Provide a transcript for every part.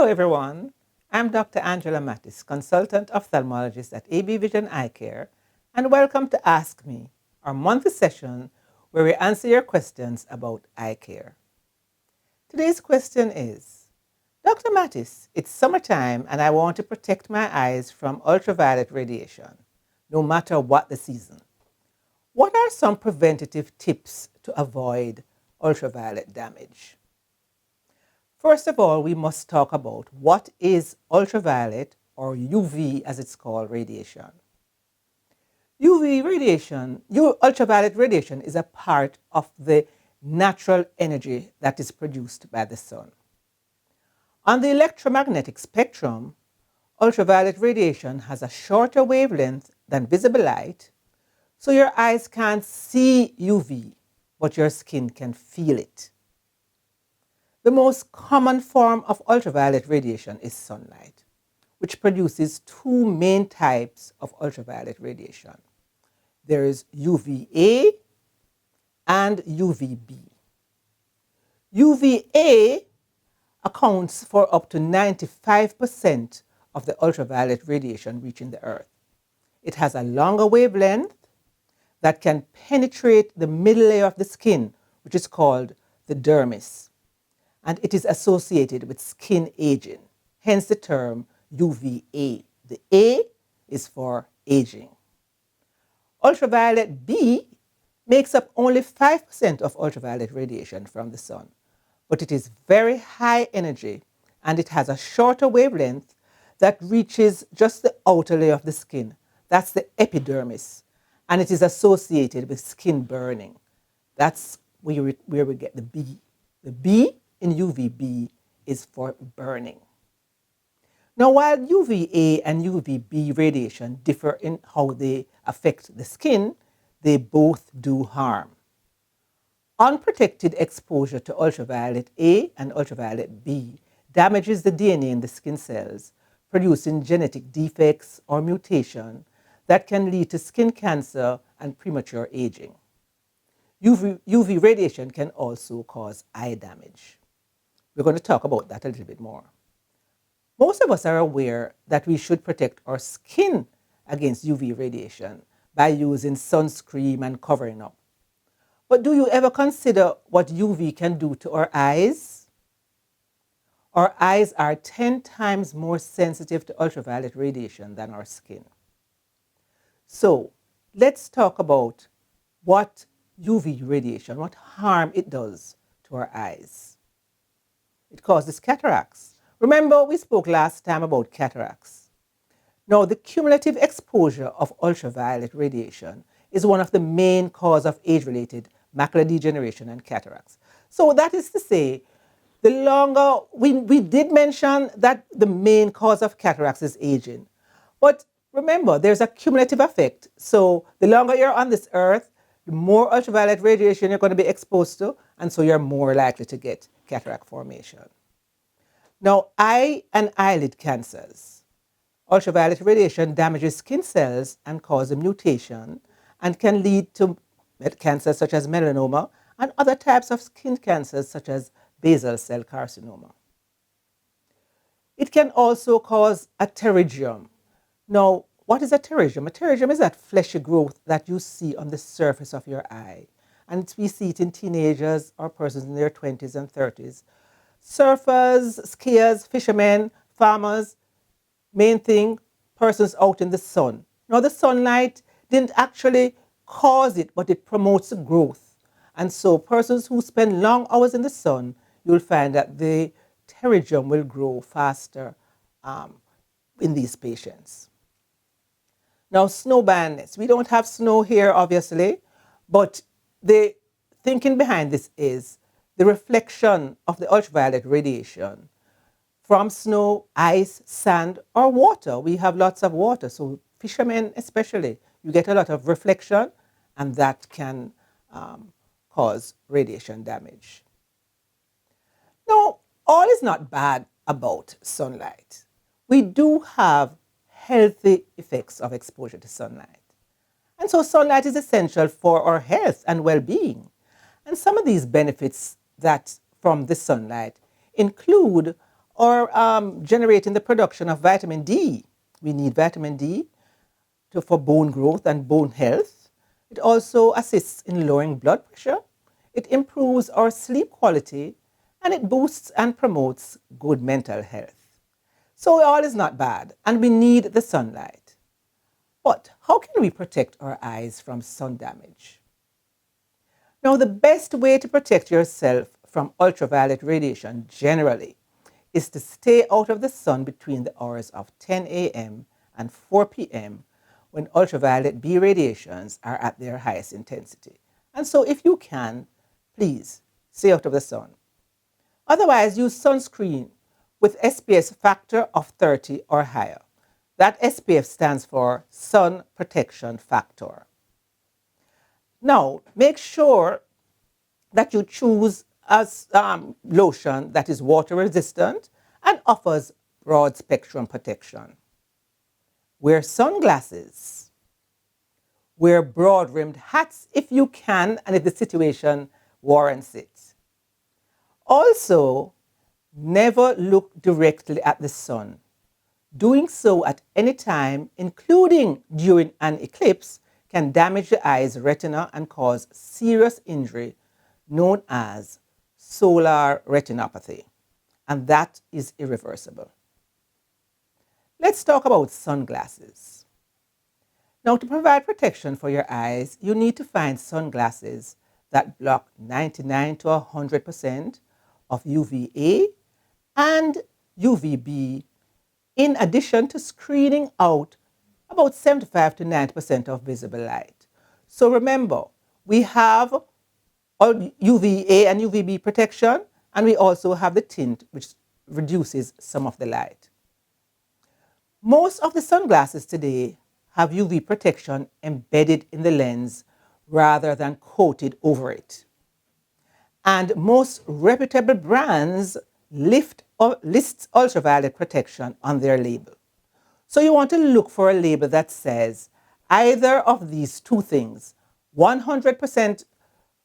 Hello everyone, I'm Dr. Angela Mattis, consultant ophthalmologist at AB Vision Eye Care, and welcome to Ask Me, our monthly session where we answer your questions about eye care. Today's question is, Dr. Mattis, it's summertime and I want to protect my eyes from ultraviolet radiation, no matter what the season. What are some preventative tips to avoid ultraviolet damage? First of all, we must talk about what is ultraviolet or UV as it's called radiation. Ultraviolet radiation is a part of the natural energy that is produced by the sun. On the electromagnetic spectrum, ultraviolet radiation has a shorter wavelength than visible light, so your eyes can't see UV, but your skin can feel it. The most common form of ultraviolet radiation is sunlight, which produces two main types of ultraviolet radiation. There is UVA and UVB. UVA accounts for up to 95% of the ultraviolet radiation reaching the Earth. It has a longer wavelength that can penetrate the middle layer of the skin, which is called the dermis, and it is associated with skin aging, hence the term UVA. The A is for aging. Ultraviolet B makes up only 5% of ultraviolet radiation from the sun, but it is very high energy and it has a shorter wavelength that reaches just the outer layer of the skin. That's the epidermis, and it is associated with skin burning. That's where we get the B. The B in UVB is for burning. Now, while UVA and UVB radiation differ in how they affect the skin, they both do harm. Unprotected exposure to ultraviolet A and ultraviolet B damages the DNA in the skin cells, producing genetic defects or mutation that can lead to skin cancer and premature aging. UV radiation can also cause eye damage. We're going to talk about that a little bit more. Most of us are aware that we should protect our skin against UV radiation by using sunscreen and covering up. But do you ever consider what UV can do to our eyes? Our eyes are 10 times more sensitive to ultraviolet radiation than our skin. So let's talk about what UV radiation, what harm it does to our eyes. It causes cataracts. Remember, we spoke last time about cataracts. Now, the cumulative exposure of ultraviolet radiation is one of the main causes of age-related macular degeneration and cataracts. So that is to say, the longer, we did mention that the main cause of cataracts is aging. But remember, there's a cumulative effect. So the longer you're on this earth, the more ultraviolet radiation you're going to be exposed to, and so you're more likely to get cataract formation. Now, eye and eyelid cancers. Ultraviolet radiation damages skin cells and causes mutation and can lead to cancers such as melanoma and other types of skin cancers such as basal cell carcinoma. It can also cause a pterygium. Now, what is a pterygium? A pterygium is that fleshy growth that you see on the surface of your eye. And we see it in teenagers or persons in their 20s and 30s. Surfers, skiers, fishermen, farmers, main thing, persons out in the sun. Now, the sunlight didn't actually cause it, but it promotes growth. And so persons who spend long hours in the sun, you'll find that the pterygium will grow faster in these patients. Now, snow blindness. We don't have snow here, obviously, but the thinking behind this is the reflection of the ultraviolet radiation from snow, ice, sand, or water. We have lots of water, so fishermen especially, you get a lot of reflection, and that can cause radiation damage. Now, all is not bad about sunlight. We do have healthy effects of exposure to sunlight. And so sunlight is essential for our health and well-being. And some of these benefits that from the sunlight include or generating the production of vitamin D. We need vitamin D for bone growth and bone health. It also assists in lowering blood pressure. It improves our sleep quality, and it boosts and promotes good mental health. So all is not bad, and we need the sunlight. But how can we protect our eyes from sun damage? Now, the best way to protect yourself from ultraviolet radiation generally is to stay out of the sun between the hours of 10 a.m. and 4 p.m. when ultraviolet B radiations are at their highest intensity. And so if you can, please stay out of the sun. Otherwise, use sunscreen with SPF factor of 30 or higher. That SPF stands for Sun Protection Factor. Now, make sure that you choose a lotion that is water resistant and offers broad spectrum protection. Wear sunglasses. Wear broad-brimmed hats if you can and if the situation warrants it. Also, never look directly at the sun. Doing so at any time, including during an eclipse, can damage the eye's retina and cause serious injury known as solar retinopathy, and that is irreversible. Let's talk about sunglasses. Now, to provide protection for your eyes, you need to find sunglasses that block 99 to 100% of UVA and UVB, in addition to screening out about 75 to 90% of visible light. So remember, we have UVA and UVB protection, and we also have the tint, which reduces some of the light. Most of the sunglasses today have UV protection embedded in the lens rather than coated over it. And most reputable brands list ultraviolet protection on their label. So you want to look for a label that says either of these two things: 100%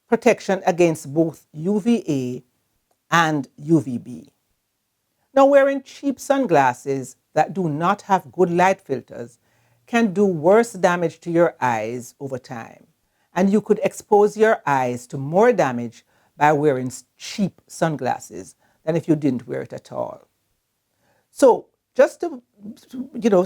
protection against both UVA and UVB. Now, wearing cheap sunglasses that do not have good light filters can do worse damage to your eyes over time. And you could expose your eyes to more damage by wearing cheap sunglasses than if you didn't wear it at all. So just to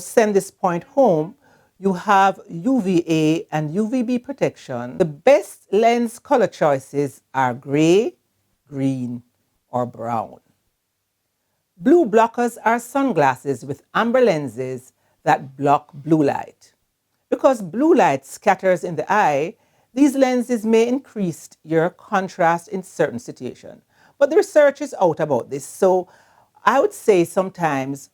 send this point home, you have UVA and UVB protection. The best lens color choices are gray, green, or brown. Blue blockers are sunglasses with amber lenses that block blue light. Because blue light scatters in the eye, these lenses may increase your contrast in certain situations. But the research is out about this. So I would say sometimes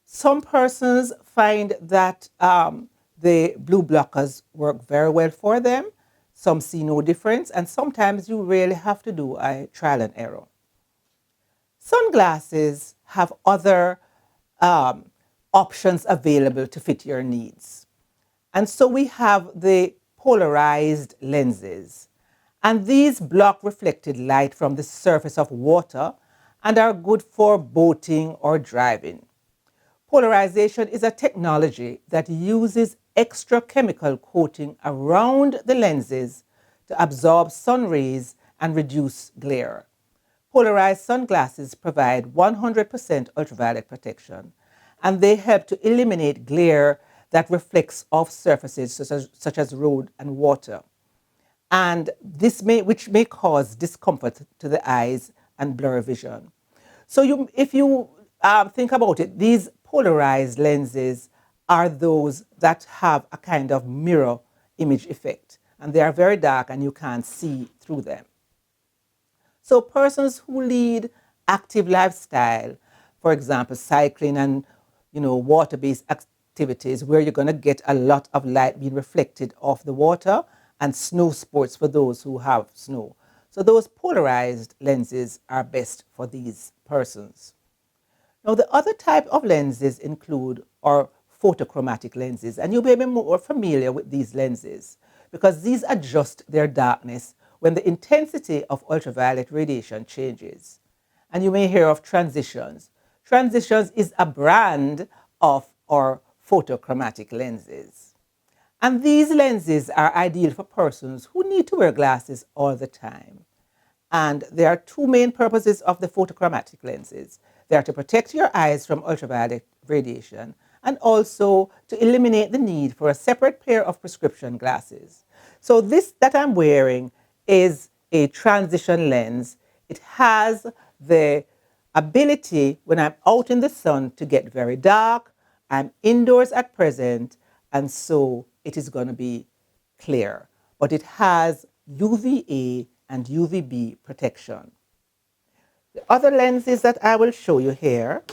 some persons find that the blue blockers work very well for them. Some see no difference, and sometimes you really have to do a trial and error. Sunglasses have other options available to fit your needs. And so we have the polarized lenses. And these block reflected light from the surface of water and are good for boating or driving. Polarization is a technology that uses extra chemical coating around the lenses to absorb sun rays and reduce glare. Polarized sunglasses provide 100% ultraviolet protection, and they help to eliminate glare that reflects off surfaces such as road and water, and which may cause discomfort to the eyes and blurry vision. So if you think about it, these polarized lenses are those that have a kind of mirror image effect, and they are very dark and you can't see through them. So persons who lead active lifestyle, for example, cycling and water-based activities where you're going to get a lot of light being reflected off the water, and snow sports for those who have snow. So those polarized lenses are best for these persons. Now, the other type of lenses include our photochromatic lenses, and you'll be more familiar with these lenses because these adjust their darkness when the intensity of ultraviolet radiation changes. And you may hear of transitions. Transitions is a brand of our photochromatic lenses. And these lenses are ideal for persons who need to wear glasses all the time. And there are two main purposes of the photochromatic lenses. They are to protect your eyes from ultraviolet radiation and also to eliminate the need for a separate pair of prescription glasses. So this that I'm wearing is a transition lens. It has the ability when I'm out in the sun to get very dark. I'm indoors at present, and so it is going to be clear. But it has UVA and UVB protection. The other lenses that I will show you here,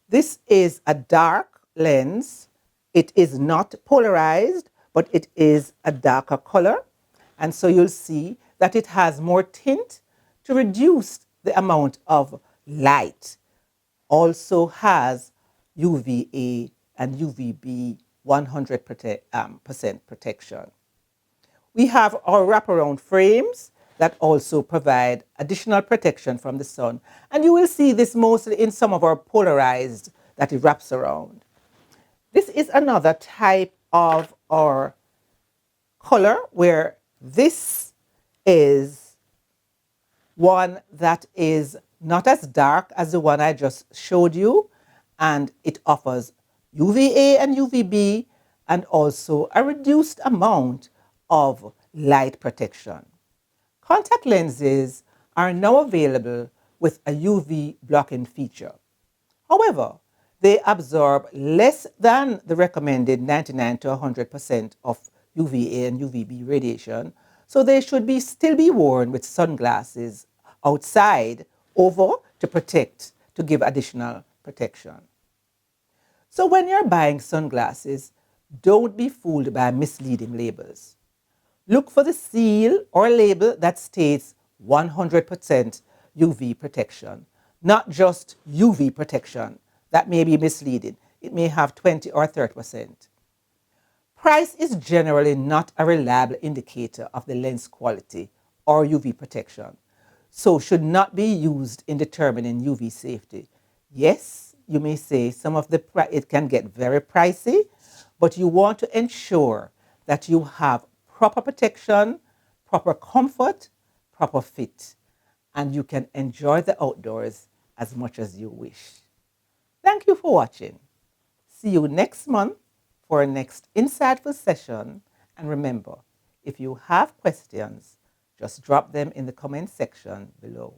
this is a dark lens. It is not polarized, but it is a darker color. And so you'll see that it has more tint to reduce the amount of light. Also has UVA and UVB 100% protection. We have our wraparound frames that also provide additional protection from the sun. And you will see this mostly in some of our polarized that it wraps around. This is another type of our color where this is one that is not as dark as the one I just showed you, and it offers UVA and UVB and also a reduced amount of light protection. Contact lenses are now available with a UV blocking feature. However, they absorb less than the recommended 99 to 100% of UVA and UVB radiation, so they should still be worn with sunglasses outside over to give additional protection. So when you're buying sunglasses, don't be fooled by misleading labels. Look for the seal or label that states 100% UV protection, not just UV protection. That may be misleading. It may have 20 or 30%. Price is generally not a reliable indicator of the lens quality or UV protection, so should not be used in determining UV safety. Yes, you may say it can get very pricey, but you want to ensure that you have proper protection, proper comfort, proper fit, and you can enjoy the outdoors as much as you wish. Thank you for watching. See you next month for our next insightful session. And remember, if you have questions, just drop them in the comment section below.